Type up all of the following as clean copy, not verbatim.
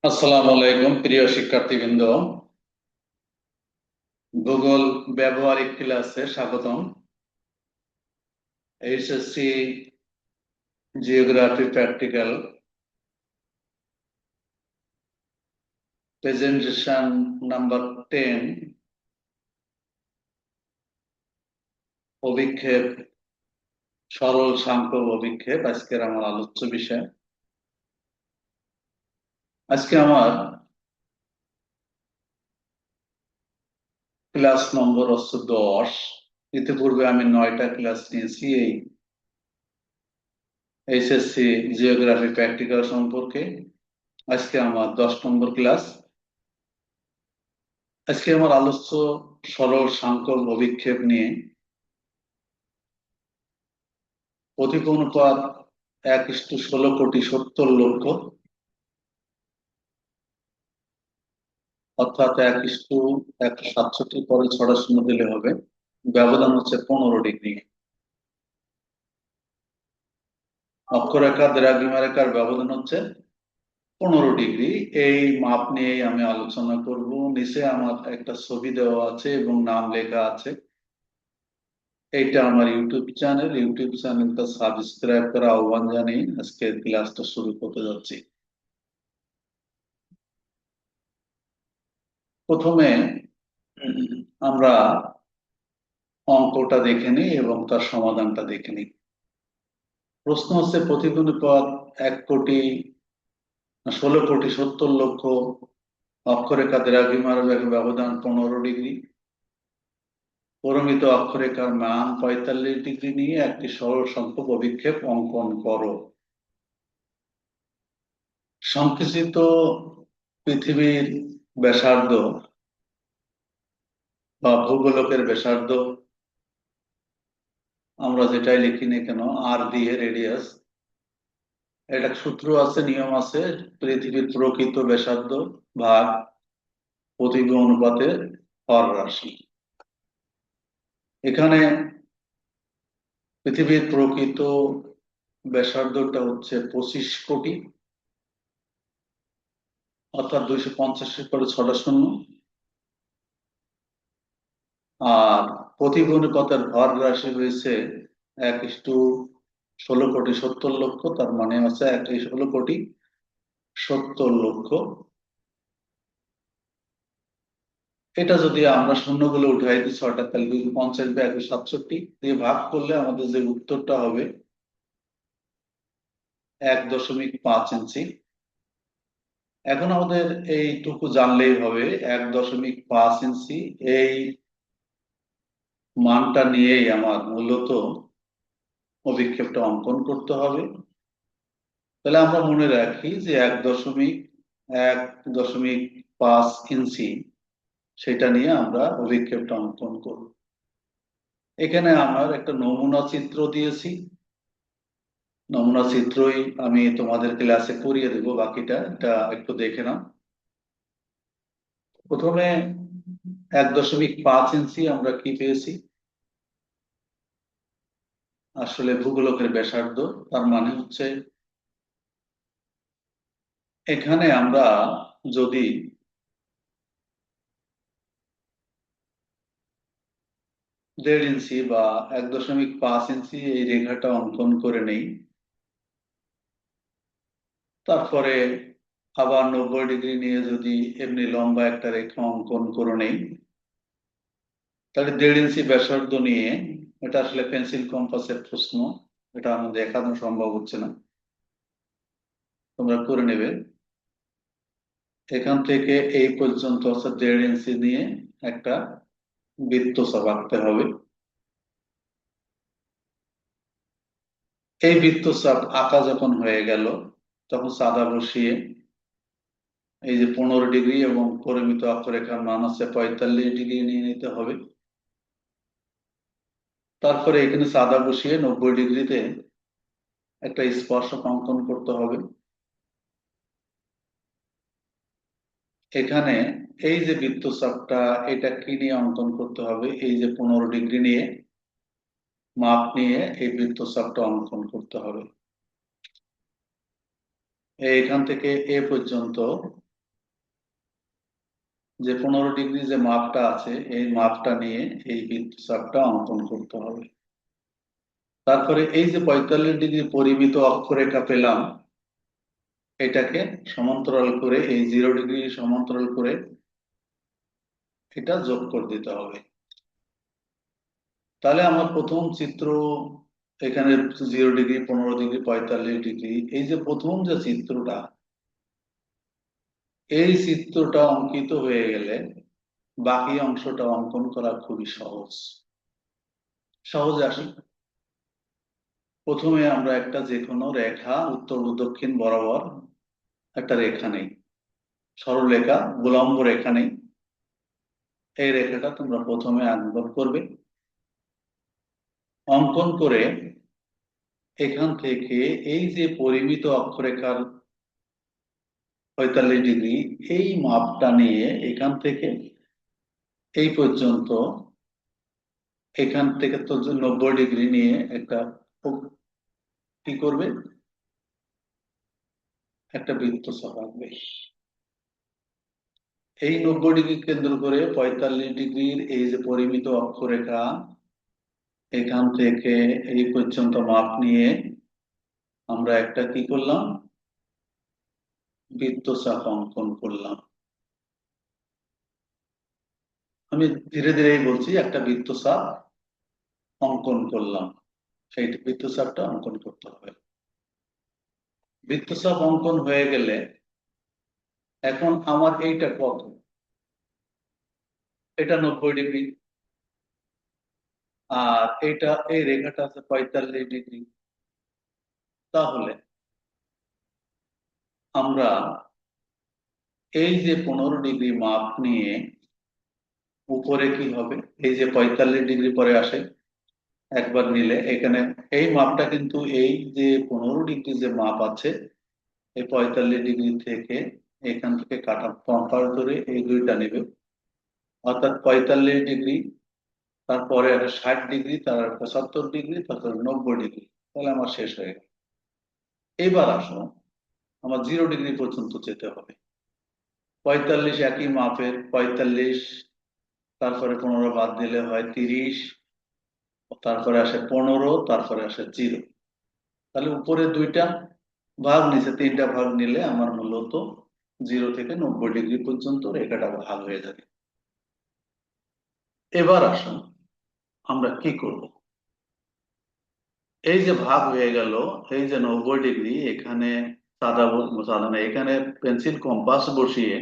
আসসালামু আলাইকুম প্রিয় শিক্ষার্থীবৃন্দ। ভূগোল ব্যবহারিক ক্লাসে স্বাগতম। HSC geography practical presentation number 10 অভিক্ষেপ, সরল সাংখ্য অভিক্ষেপ আজকের আমার আলোচ্য বিষয়। আজকে আমার ক্লাস নম্বর হচ্ছে 10। ইতিপূর্বে আমি 9টা ক্লাস নিয়েছি এই এইচএসসি জিওগ্রাফি প্র্যাকটিক্যাল সম্পর্কে। আজকে আমার 10 নম্বর ক্লাস। আজকে আমার আলোচ্য সরল সাংখ্য অভিক্ষেপ নিয়ে। অধিক অনুপাত 1:16,70,00,000, অর্থাৎ 1:167 পরে 6টা শূন্য দিলে হবে। ব্যবধান হচ্ছে 15 ডিগ্রি। অক্ষরেখা দ্রাঘিমারেখার ব্যবধান হচ্ছে 15 ডিগ্রি। এই মাপ নিয়েই আমি আলোচনা করব। নিচে আমার একটা ছবি দেওয়া আছে এবং নাম লেখা আছে। এইটা আমার ইউটিউব চ্যানেলটা সাবস্ক্রাইব করা আহ্বান জানিয়ে আজকে ক্লাসটা শুরু করতে যাচ্ছি। প্রথমে আমরা অঙ্কটা দেখে নিই এবং তার সমাধানটা দেখে নিই। প্রশ্ন হচ্ছে প্রতিগুণ পদ 1,16,70,00,000, অক্ষরেখা দ্রাঘিমার ব্যবধান 15 ডিগ্রি, পরিমিত অক্ষরেখার মান 45 ডিগ্রি নিয়ে একটি সরল সংখ্যক অভিক্ষেপ অঙ্কন করো। সংকুচিত পৃথিবীর ব্যাসার্ধ বা ভূগোলকের ব্যাসার্ধ, আমরা যেটাই লিখি না কেন আর দিয়ে রেডিয়াস, একটা সূত্র আছে, নিয়ম আছে, পৃথিবীর প্রকৃত ব্যাসার্ধ ভাগ প্রতিবিম্ব অনুপাতের হর রাশি। এখানে পৃথিবীর প্রকৃত ব্যাসার্ধটা হচ্ছে 25 কোটি, অর্থাৎ 250 পরে 6টা শূন্য। আর প্রতিবিম্ব অনুপাতের ভর রাশি হয়েছে 1:16,70,00,000, তার মানে হচ্ছে 1:16,70,00,000। এটা যদি আমরা শূন্যগুলো উঠাই দিই 6টা, তাহলে 250 বা 167 দিয়ে ভাগ করলে আমাদের যে উত্তরটা হবে 1.5 ইঞ্চি। এখন আমাদের এইটুকু জানলেই হবে 1.5 ইঞ্চি। এই মানটা নিয়েই আমার মূলত অভিক্ষেপটা অঙ্কন করতে হবে। তাহলে আমরা মনে রাখি যে 1.5 ইঞ্চি সেটা নিয়ে আমরা অভিক্ষেপটা অঙ্কন করব। এখানে আমার একটা নমুনা চিত্র দিয়েছি। নমুনা চিত্রই আমি তোমাদের ক্লাসে করিয়ে দেবো, বাকিটা এটা একটু দেখে নাও। প্রথমে 1.5 ইঞ্চি আমরা কি পেয়েছি? আসলে ভূগোলকের ব্যাসার্ধ, তার মানে হচ্ছে এখানে আমরা যদি 1.5 ইঞ্চি বা 1.5 ইঞ্চি এই রেখাটা অঙ্কন করে নেই, তারপরে আবার 90 ডিগ্রি নিয়ে যদি এমনি লম্বা একটা রেখা অঙ্কন করে নেই, তাহলে 1.5 ইঞ্চি ব্যাসার্ধ নিয়ে, এটা আসলে পেন্সিল কম্পাসের প্রশ্ন, এটা আমাদের দেখানো সম্ভব হচ্ছে না, তোমরা করে নেবে। এখান থেকে এই পর্যন্ত হচ্ছে 1.5 ইঞ্চি নিয়ে একটা বৃত্তচাপ আঁকতে হবে। এই বৃত্তচাপ আঁকা যখন হয়ে গেল, তখন চাঁদা বসিয়ে এই যে 15 ডিগ্রি এবং পরিমিত অক্ষরেখার মান হচ্ছে 45 ডিগ্রি নিয়ে নিতে হবে। তারপরে এখানে চাঁদা বসিয়ে 90 ডিগ্রিতে একটা স্পর্শক অঙ্কন করতে হবে। এখানে এই যে বৃত্তচাপটা, এটা কি নিয়ে অঙ্কন করতে হবে? এই যে 15 ডিগ্রি নিয়ে মাপ নিয়ে এই বৃত্তচাপটা অঙ্কন করতে হবে। এখান থেকে এ পর্যন্ত যে 15 ডিগ্রি যে মাপটা আছে এই মাপটা নিয়ে এই বৃত্তচাপটা অঙ্কন করতে হবে। তারপরে এই যে 45 ডিগ্রি পরিমিত অক্ষরেখা পেলাম, এটাকে সমান্তরাল করে এই 0 ডিগ্রি সমান্তরাল করে এটা যোগ করে দিতে হবে। তাহলে আমার প্রথম চিত্র এখানে 0 ডিগ্রি, 15 ডিগ্রি, 45 ডিগ্রি, এই যে প্রথম যে চিত্রটা, এই চিত্রটা অঙ্কিত হয়ে গেলে বাকি অংশটা অঙ্কন করা খুবই সহজ। সহজে আসে। প্রথমে আমরা একটা যে কোনো রেখা উত্তর ও দক্ষিণ বরাবর একটা রেখা নেই, সরলরেখা, উল্লম্ব রেখা নেই। এই রেখাটা তোমরা প্রথমে অঙ্কন করবে। অঙ্কন করে এখান থেকে এই যে পরিমিত অক্ষরেখার 45 ডিগ্রি, এই মাপটা নিয়ে এখান থেকে এই পর্যন্ত, এখান থেকে তো 90 ডিগ্রি নিয়ে একটা কি করবে, একটা বৃত্তচাপ আঁকবে। এই 90 ডিগ্রি কেন্দ্র করে 45 ডিগ্রির এই যে পরিমিত অক্ষরেখা, এখান থেকে এই পর্যন্ত মাপ নিয়ে আমরা একটা কি করলাম, বৃত্তচাপ অঙ্কন করলাম। আমি ধীরে ধীরে বলছি, একটা বৃত্তচাপ অঙ্কন করলাম। সেই বৃত্তচাপটা অঙ্কন করতে হবে। বৃত্তচাপ অঙ্কন হয়ে গেলে এখন আমার এইটা কত, এটা 90 ডিগ্রি, আর এটা এই রেখাটা আছে 45 ডিগ্রি। তাহলে আমরা এই যে 15 ডিগ্রি মাপ নিয়ে উপরে কি হবে, এই যে 45 ডিগ্রি পরে আসে একবার নিলে, এখানে এই মাপটা কিন্তু এই যে 15 ডিগ্রি যে মাপ আছে, এই 45 ডিগ্রি থেকে এখান থেকে কাটা কম্পার করে এই দুইটা নেবে, অর্থাৎ 45 ডিগ্রি, তারপরে একটা 60 ডিগ্রি, তার 75 ডিগ্রি, তারপরে 90 ডিগ্রি। তাহলে আমার শেষ হয়ে গেল। এবার আসো, আমার 0 ডিগ্রি পর্যন্ত যেতে হবে। 45 একই মাপের 45, তারপরে 15 বাদ দিলে হয় 30, তারপরে আসে 15, তারপরে আসে 0। তাহলে উপরে দুইটা ভাগ, নিচে তিনটা ভাগ নিলে আমার মূলত 0 থেকে 90 ডিগ্রি পর্যন্ত রেখাটা ভাগ হয়ে যাবে। এবার আসুন আমরা কি করব। এই যে ভাগ হয়ে গেল, এই যে 90 ডিগ্রি, এখানে সাদা না, এখানে পেন্সিল কম্পাস বসিয়ে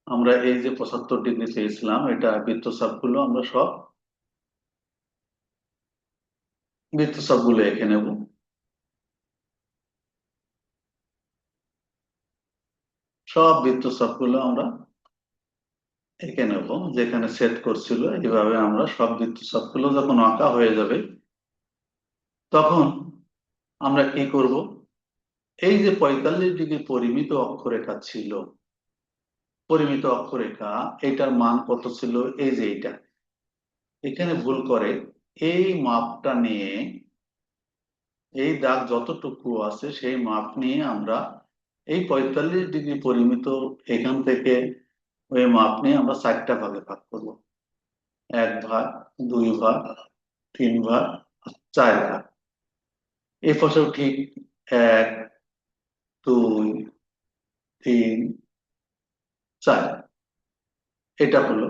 আমরা এই যে 75 ডিগ্রি চেয়েছিলাম, এটা বৃত্তচাপ গুলো আমরা সব বৃত্তচাপ গুলো এঁকে নেব। সব বৃত্তচাপ গুলো আমরা এঁকে নেব, যেখানে সেট করছিল এইভাবে আমরা সব বৃত্তচাপ গুলো যখন আঁকা হয়ে যাবে, তখন আমরা কি করব, এই যে 45 ডিগ্রি পরিমিত অক্ষরেখা ছিল, পরিমিত অক্ষরেখা, এটার মান কত ছিল, এই যে এইটা, এখানে ভুল করে এই মাপটা নিয়ে, এই দাগ যতটুকু আছে সেই মাপ নিয়ে আমরা এই 45 ডিগ্রি পরিমিত এখান থেকে ওই মাপ নিয়ে আমরা 4টা ভাগে ভাগ করব। 1 ভাগ, 2 ভাগ, 3 ভাগ, 4 ভাগ। এই পাশেও ঠিক 1, 2, 3, 4, এটা হলো।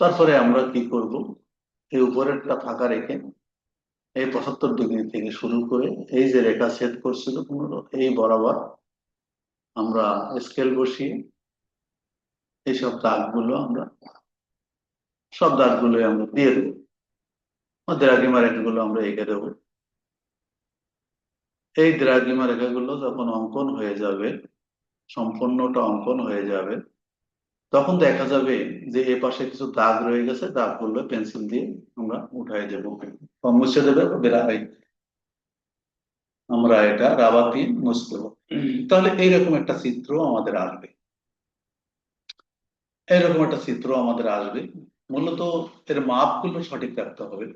তারপরে আমরা কি করব, এই উপরেরটা ফাঁকা রেখে এই 75 ডিগ্রি থেকে শুরু করে এই যে রেখা ছেদ করছিল 15, এই বরাবর আমরা স্কেল বসিয়ে এইসব দাগগুলো আমরা, সব দাগগুলো আমরা দিয়ে দেবো, দ্রাঘিমা রেখাগুলো আমরা এঁকে দেবো। এই দ্রাঘিমা রেখাগুলো যখন অঙ্কন হয়ে যাবে, সম্পূর্ণটা অঙ্কন হয়ে যাবে, তখন দেখা যাবে যে এ পাশে কিছু দাগ রয়ে গেছে, দাগগুলো পেন্সিল দিয়ে আমরা উঠাই দেবো বা মুছে দেবে, আমরা এটা রাবার দিয়ে মুছে দেবো। তাহলে এইরকম একটা চিত্র আমাদের আসবে। এরকম একটা চিত্র আমাদের আসবে। মূলত এর মাপগুলো সঠিক রাখতে হবে।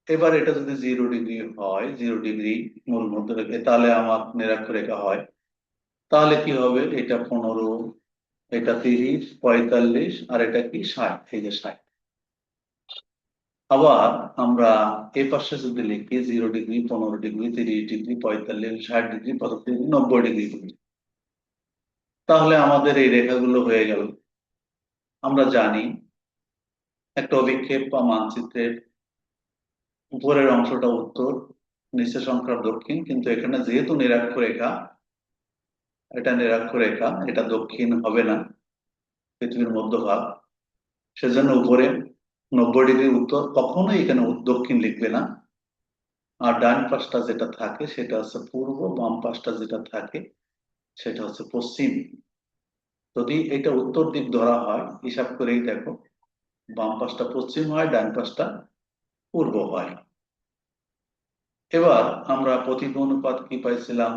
এবার এটা যদি 0 ডিগ্রি হয়, 0 ডিগ্রি মূল মধ্যরেখা, তাহলে আমার নিরক্ষরেখা হয়। তাহলে কি হবে, এটা 15, এটা 30, 45 আর এটা কি 60, এই যে 60। আবার আমরা এ পাশে যদি লিখি 0 degree, 15 degree, 30 degree, 45, 60 degree, 75 degree, 90 degree, তাহলে আমাদের এই রেখাগুলো হয়ে গেল। আমরা জানি একটা অভিক্ষেপ বা মানচিত্রের উপরের অংশটা উত্তর, নিচের সংখ্যা দক্ষিণ, কিন্তু এখানে যেহেতু নিরক্ষরেখা, এটা নিরক্ষরেখা, এটা দক্ষিণ হবে না, পৃথিবীর মধ্যভাগ, সেজন্য উপরে 90 ডিগ্রি উত্তর, কখনোই এখানে দক্ষিণ লিখবে না। আর ডান পাশটা যেটা থাকে সেটা হচ্ছে পূর্ব, বাম পাশটা যেটা থাকে সেটা হচ্ছে পশ্চিম। যদি এটা উত্তর দিক ধরা হয়, হিসাব করেই দেখো, বাম পাশটা পশ্চিম হয়, ডান পাশটা পূর্ব হয়। এবার আমরা প্রতিভ অনুপাত কি পাইছিলাম?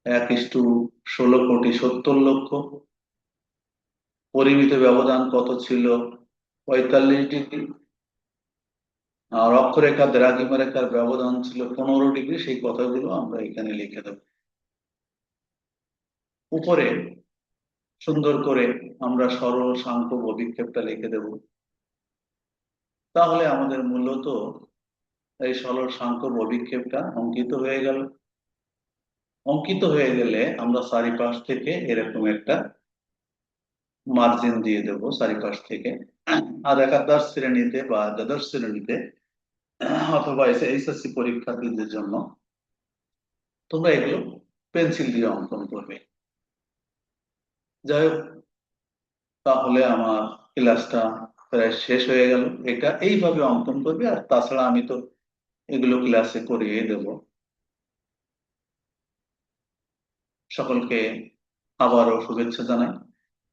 1:16,70,00,000। পরিমিত ব্যবধান কত ছিল? 45 ডিগ্রি। আর অক্ষরেখা দ্রাঘিমারেখার ব্যবধান ছিল 15 ডিগ্রি। সেই কথাগুলো আমরা এখানে লিখে দেব। উপরে সুন্দর করে আমরা সরল সাংখ্যক অভিক্ষেপটা লিখে দেব। তাহলে আমাদের মূলত এই সরল সাংখ্যক অভিক্ষেপটা অঙ্কিত হয়ে গেল। অঙ্কিত হয়ে গেলে আমরা চারিপাশ থেকে এরকম একটা মার্জিন দিয়ে দেব চারিপাশ থেকে। আর একাদশ শ্রেণীতে বা দ্বাদশ শ্রেণীতে অথবা এইচএসসি পরীক্ষার্থীদের জন্য তোমরা এগুলো পেন্সিল দিয়ে অঙ্কন করবে। যাই হোক, তাহলে আমার ক্লাসটা প্রায় শেষ হয়ে গেল। এটা এইভাবে অঙ্কন করবে, আর তাছাড়া আমি তো এগুলো ক্লাসে করিয়ে দেব। সকলকে আবারও শুভেচ্ছা জানাই।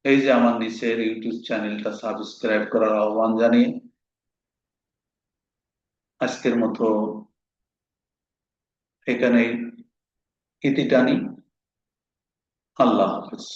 এই যে আমার নিচের ইউটিউব চ্যানেলটা সাবস্ক্রাইব করার আহ্বান জানিয়ে আজকের মতো এখানেই ইতি টানি। আল্লাহ হাফিজ।